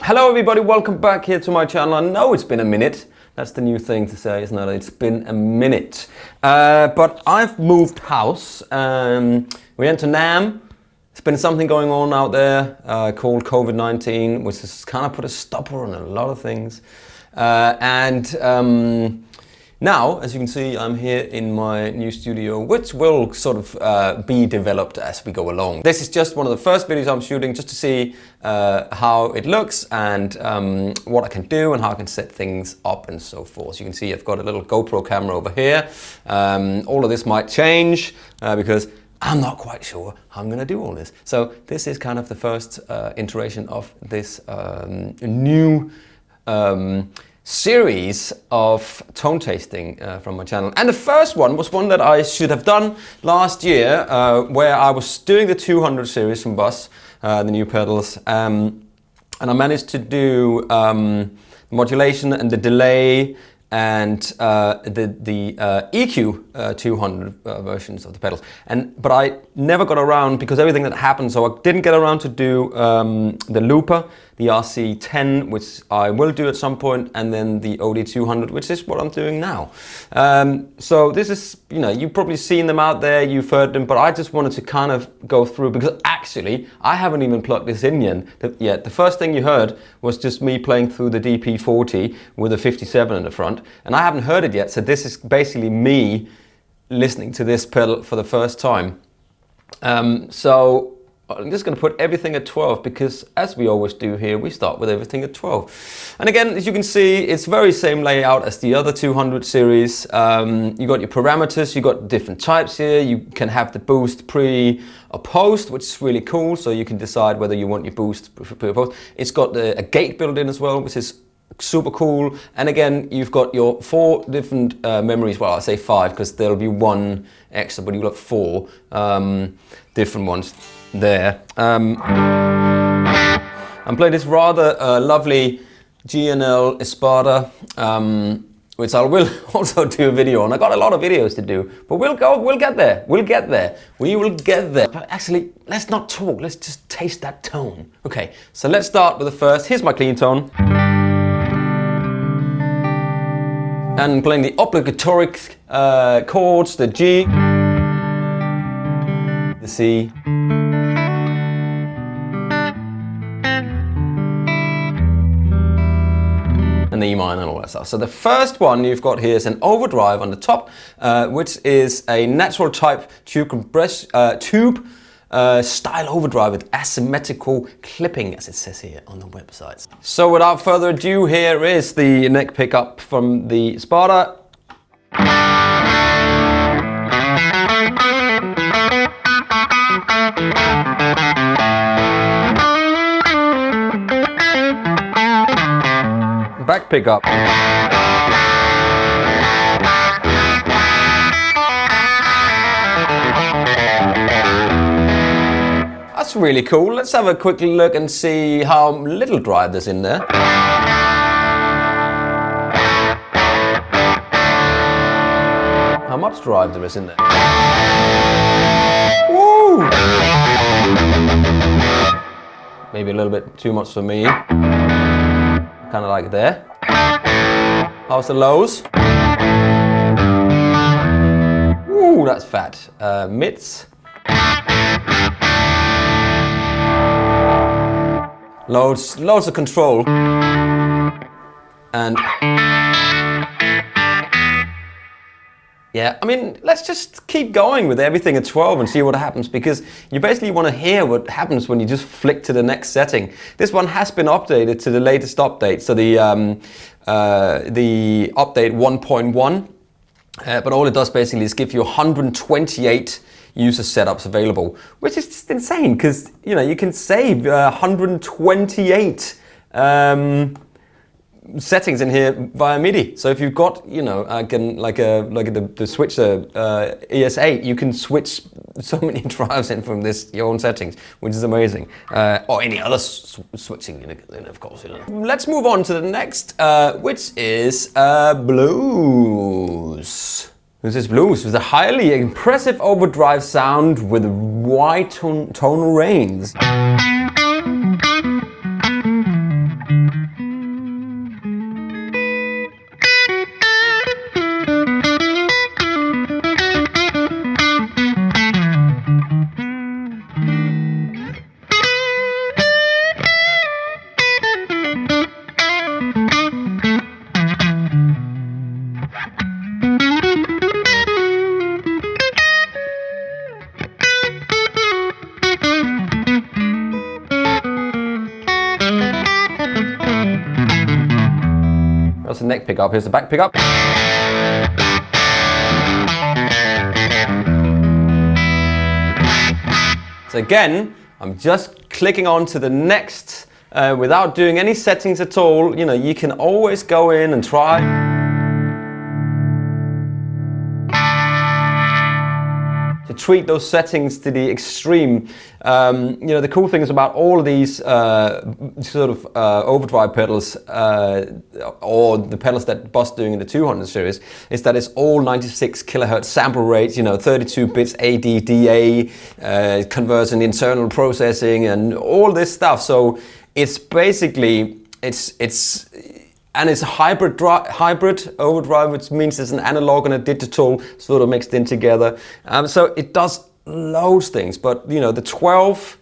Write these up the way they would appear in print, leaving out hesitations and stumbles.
Hello everybody, welcome back here to my channel. I know it's been a minute. That's the new thing to say, isn't it? It's been a minute. But I've moved house. We went to Nam. There's been something going on out there called COVID-19, which has kind of put a stopper on a lot of things. Now, as you can see, I'm here in my new studio, which will sort of be developed as we go along. This is just one of the first videos I'm shooting just to see how it looks and what I can do and how I can set things up and so forth. So you can see I've got a little GoPro camera over here. All of this might change because I'm not quite sure how I'm going to do all this. So this is kind of the first iteration of this new series of tone tasting from my channel. And the first one was one that I should have done last year, where I was doing the 200 series from Fuzz, the new pedals, and I managed to do modulation and the delay and the EQ 200 versions of the pedals. But I never got around because everything that happened, so I didn't get around to do the looper, the RC10, which I will do at some point, and then the OD-200, which is what I'm doing now. So this is, you know, you've probably seen them out there, you've heard them, but I just wanted to kind of go through, because actually, I haven't even plugged this in yet. The first thing you heard was just me playing through the DP40 with a 57 in the front, and I haven't heard it yet, so this is basically me listening to this pedal for the first time. So I'm just going to put everything at 12 because, as we always do here, we start with everything at 12. And again, as you can see, it's very same layout as the other 200 series. You got your parameters, you got different types here. You can have the boost pre or post, which is really cool. So you can decide whether you want your boost pre or post. It's got a gate built in as well, which is super cool. And again, you've got your 4 different memories. Well, I say 5 because there'll be 1 extra, but you've got 4 different ones there. I'm playing this rather lovely G&L Espada, which I will also do a video on. I got a lot of videos to do, but we'll get there. We will get there. But actually, let's not talk. Let's just taste that tone. Okay, so let's start with the first. Here's my clean tone. And playing the obligatory chords, the G, the C, and the E minor and all that stuff. So the first one you've got here is an Overdrive on the top, which is a natural type tube style overdrive with asymmetrical clipping, as it says here on the website. So without further ado, here is the neck pickup from the Espada. Back pickup. That's really cool. Let's have a quick look and see how little drive there's in there. How much drive there is in there. Woo! Maybe a little bit too much for me. Kind of like it there. How's the lows? Ooh, that's fat. Mids. Loads of control. And yeah, I mean, let's just keep going with everything at 12 and see what happens, because you basically want to hear what happens when you just flick to the next setting. This one has been updated to the latest update, so the update 1.1, but all it does basically is give you 128 user setups available, which is just insane, because you know you can save 128 settings in here via MIDI. So if you've got, you know, the switcher ES8, you can switch so many drives in from this your own settings, which is amazing. Or any other switching, of course. You know. Let's move on to the next, which is blues. This is blues with a highly impressive overdrive sound with wide tonal range. That's the neck pickup, here's the back pickup. So again, I'm just clicking on to the next without doing any settings at all. You know, you can always go in and try. To treat those settings to the extreme. You know, the cool thing is about all of these sort of overdrive pedals, or the pedals that Boss doing in the 200 series, is that it's all 96 kilohertz sample rates, you know, 32 bits ADDA, conversion, internal processing, and all this stuff. So it's basically, it's a hybrid overdrive, which means it's an analog and a digital sort of mixed in together. So it does loads things, but you know, the 12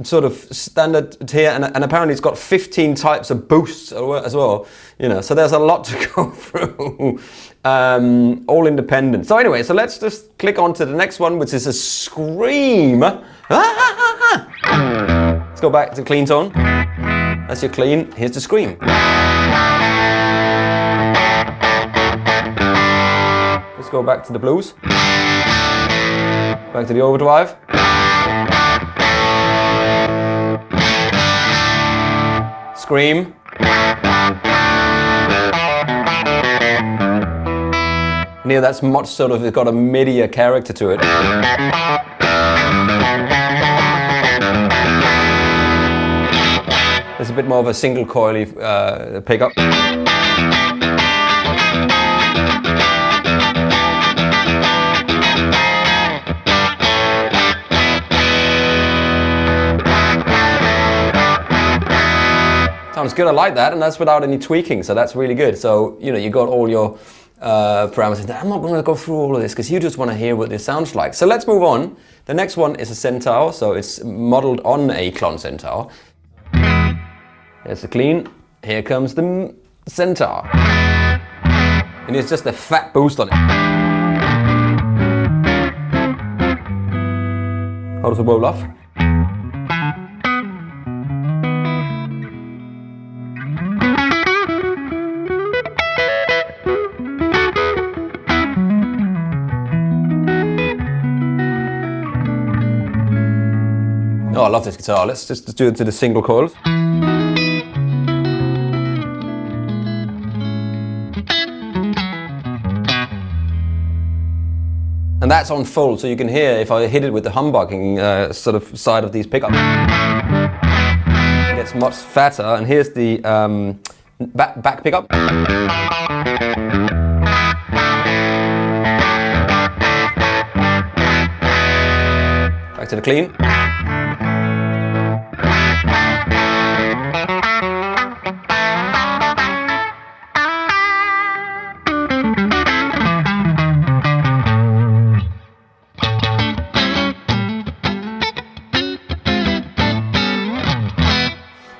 sort of standard here, and apparently it's got 15 types of boosts as well. You know, so there's a lot to go through, all independent. So anyway, so let's just click on to the next one, which is a scream. Let's go back to clean tone. That's your clean, here's the scream. Let's go back to the blues. Back to the overdrive. Scream. And here that's much sort of, it's got a MIDI character to it. There's a bit more of a single coily pickup. Sounds good, I like that, and that's without any tweaking, so that's really good. So, you know, you got all your parameters. I'm not going to go through all of this because you just want to hear what this sounds like. So let's move on. The next one is a Centaur, so it's modeled on a Klon Centaur. There's the clean, here comes the Centaur. And it's just a fat boost on it. How does it roll off? Oh, I love this guitar. Let's just do it to the single coils. And that's on full, so you can hear if I hit it with the humbucking sort of side of these pickups. It gets much fatter, and here's the back pickup. Back to the clean.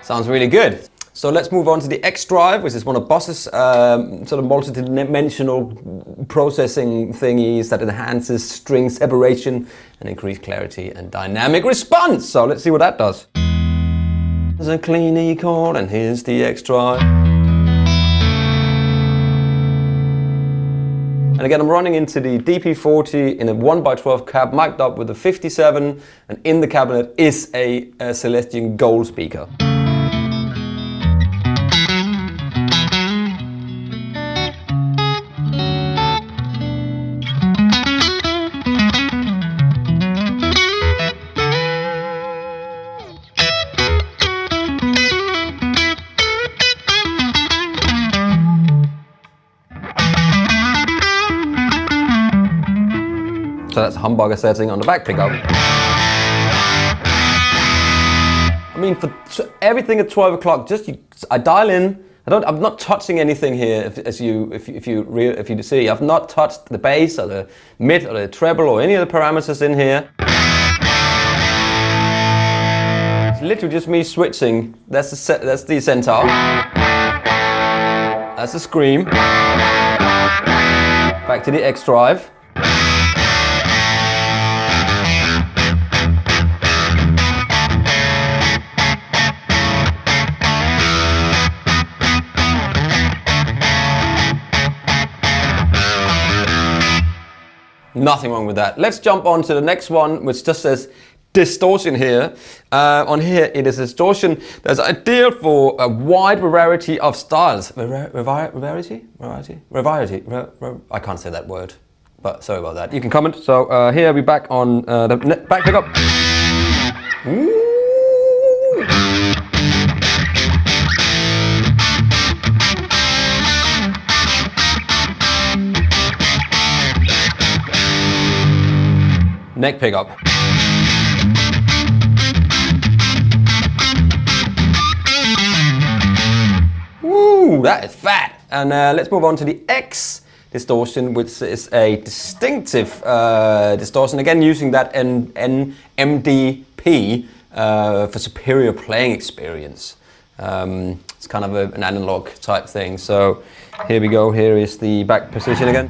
Sounds really good. So let's move on to the X-Drive, which is one of Boss's sort of multi-dimensional processing thingies that enhances string separation and increased clarity and dynamic response. So let's see what that does. There's a clean E chord, and here's the X-Drive. And again, I'm running into the DP40 in a 1x12 cab, mic'd up with a 57, and in the cabinet is a Celestion Gold speaker. So that's a humbucker setting on the back pickup. I mean, for everything at 12 o'clock, I dial in. I'm not touching anything here. If you see, I've not touched the bass or the mid or the treble or any of the parameters in here. It's literally just me switching. That's the CNTR. That's the Scream. Back to the X-Drive. Nothing wrong with that. Let's jump on to the next one, which just says distortion here. On here, it is distortion that's ideal for a wide variety of styles. Variety? I can't say that word, but sorry about that. You can comment. So here we're back on the back pickup. Ooh. Neck pickup. Woo, that is fat. And let's move on to the X-Distortion, which is a distinctive distortion. Again, using that MDP for superior playing experience. It's kind of an analog type thing. So here we go. Here is the back position again.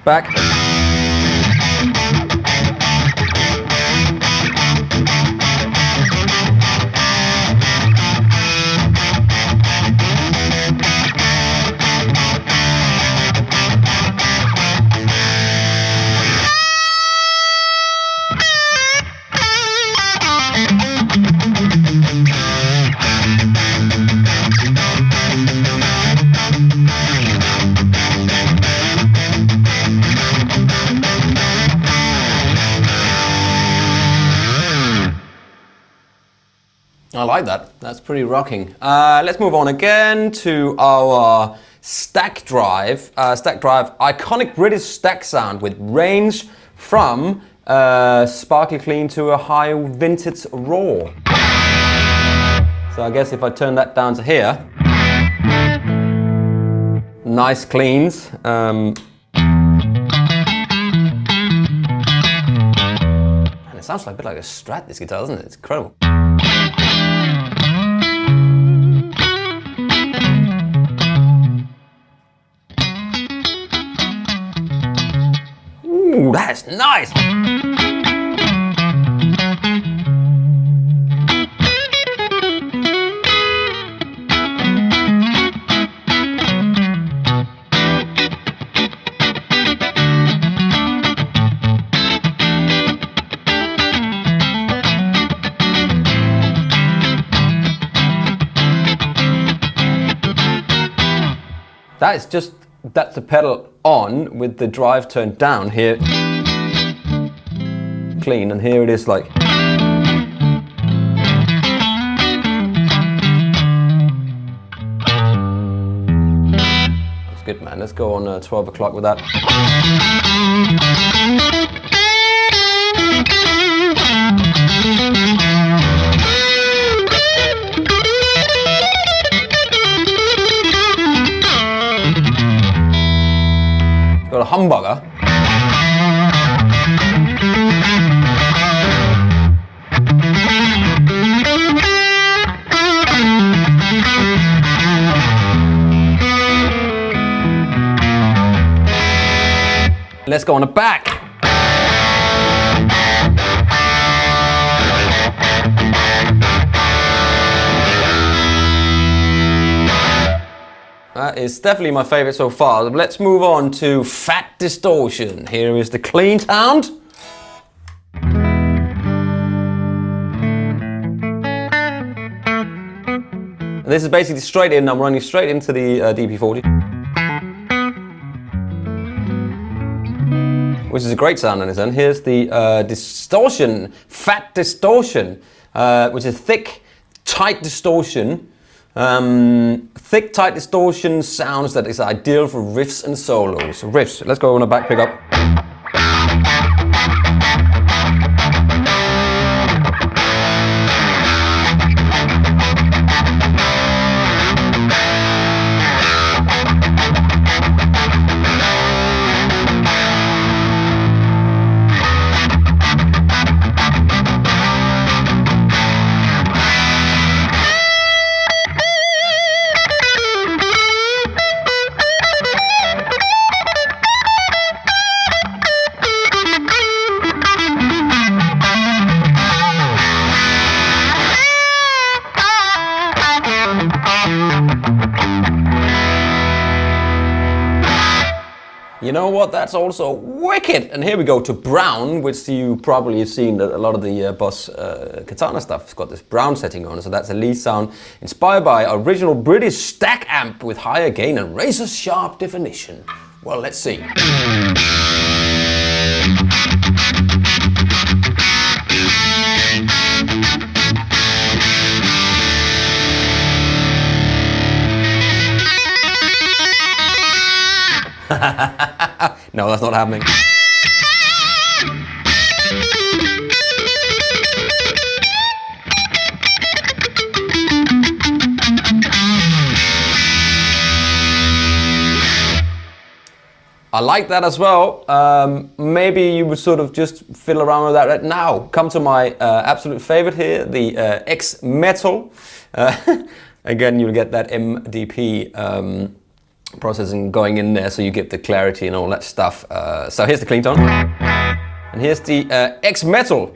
Back. I like that. That's pretty rocking. Let's move on again to our stack drive. Stack drive, iconic British stack sound with range from sparkly clean to a high vintage raw. So I guess if I turn that down to here, nice cleans. And it sounds like a bit like a Strat, this guitar, doesn't it? It's incredible. Ooh, that's nice! That's the pedal on with the drive turned down here. Clean, and here it is like. That's good, man. Let's go on 12 o'clock with that. Got a humbucker. Let's go on the back. That is definitely my favorite so far. Let's move on to Fat Distortion. Here is the clean sound. And this is basically straight in. I'm running straight into the DP40. Which is a great sound on its own. Here's the distortion, Fat Distortion, which is thick, tight distortion. Thick, tight distortion sounds that is ideal for riffs and solos. Riffs, let's go on a back pickup. You know what, that's also wicked! And here we go to brown, which you probably have seen that a lot of the Boss Katana stuff has got this brown setting on, so that's a lead sound inspired by original British stack amp with higher gain and razor sharp definition. Well, let's see. No, that's not happening. I like that as well. Maybe you would sort of just fiddle around with that right now. Come to my absolute favorite here, the X-Metal. Again, you'll get that MDP processing going in there, so you get the clarity and all that stuff. So here's the clean tone, and here's the X-Metal.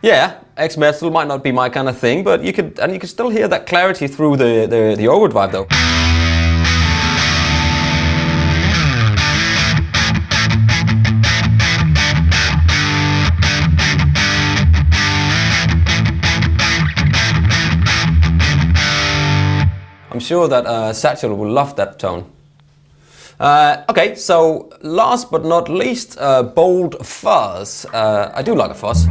Yeah, X-Metal might not be my kind of thing, but you could still hear that clarity through the Overdrive though. I'm sure that Satchel will love that tone. Okay, so last but not least, bold fuzz. I do like a fuzz.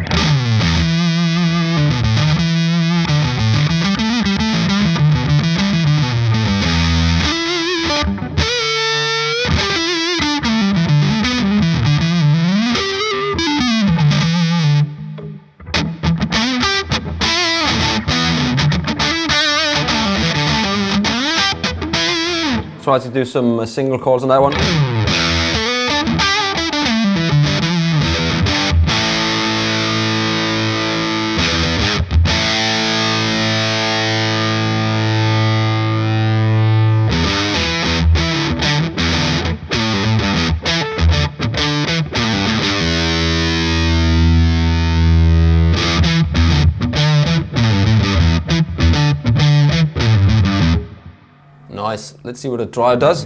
Try to do some single chords on that one. Nice. Let's see what a dry does.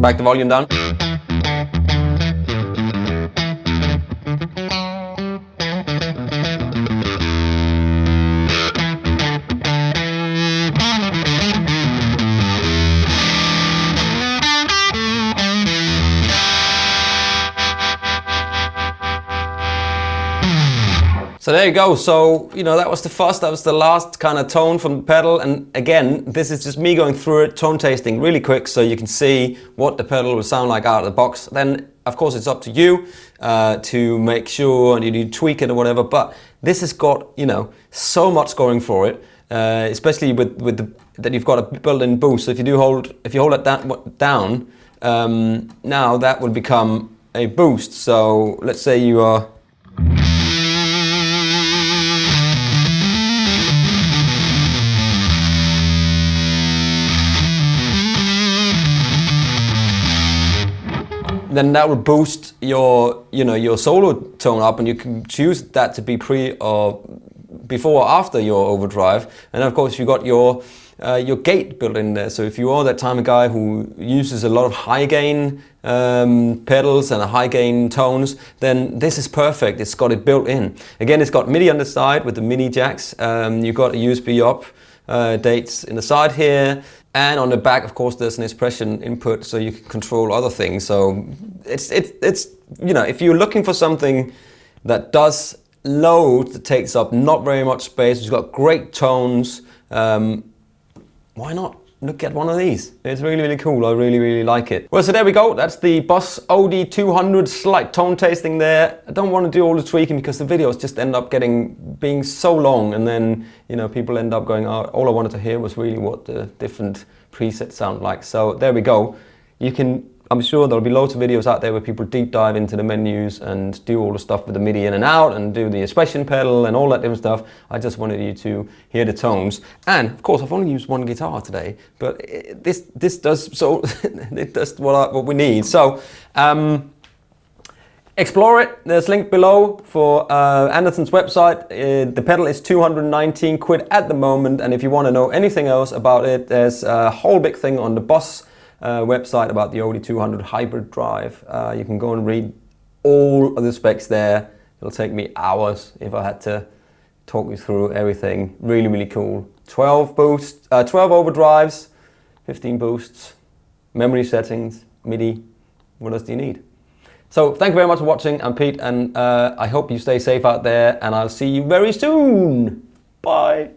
Back the volume down. So there you go. So, you know, that was the fuzz. That was the last kind of tone from the pedal. And again, this is just me going through it, tone tasting really quick so you can see what the pedal will sound like out of the box. Then, of course, it's up to you to make sure and you tweak it or whatever. But this has got, you know, so much going for it, especially with that you've got a built-in boost. So if you hold it down, now that will become a boost. So let's say you are. then that will boost your, your solo tone up, and you can choose that to be pre or before or after your overdrive. And of course you got your gate built in there. So if you are that type of guy who uses a lot of high gain pedals and high gain tones, then this is perfect. It's got it built in. Again, it's got MIDI on the side with the MIDI jacks. You've got a USB up dates in the side here. And on the back, of course, there's an expression input, so you can control other things. So it's if you're looking for something that does load, that takes up not very much space, it's got great tones, why not look at one of these? It's really, really cool. I really, really like it. Well, so there we go. That's the Boss OD-200, slight tone tasting there. I don't want to do all the tweaking because the videos just end up being so long, and then people end up going, oh, all I wanted to hear was really what the different presets sound like. So there we go. I'm sure there'll be loads of videos out there where people deep dive into the menus and do all the stuff with the MIDI in and out and do the expression pedal and all that different stuff. I just wanted you to hear the tones. And of course, I've only used one guitar today, but this does so it does what we need. So explore it. There's a link below for Anderson's website. The pedal is 219 quid at the moment, and if you want to know anything else about it, there's a whole big thing on the Boss website about the OD-200 hybrid drive. You can go and read all of the specs there. It'll take me hours if I had to talk you through everything. Really, really cool. 12 boosts, 12 overdrives, 15 boosts, memory settings, MIDI. What else do you need? So thank you very much for watching. I'm Pete, and I hope you stay safe out there, and I'll see you very soon. Bye.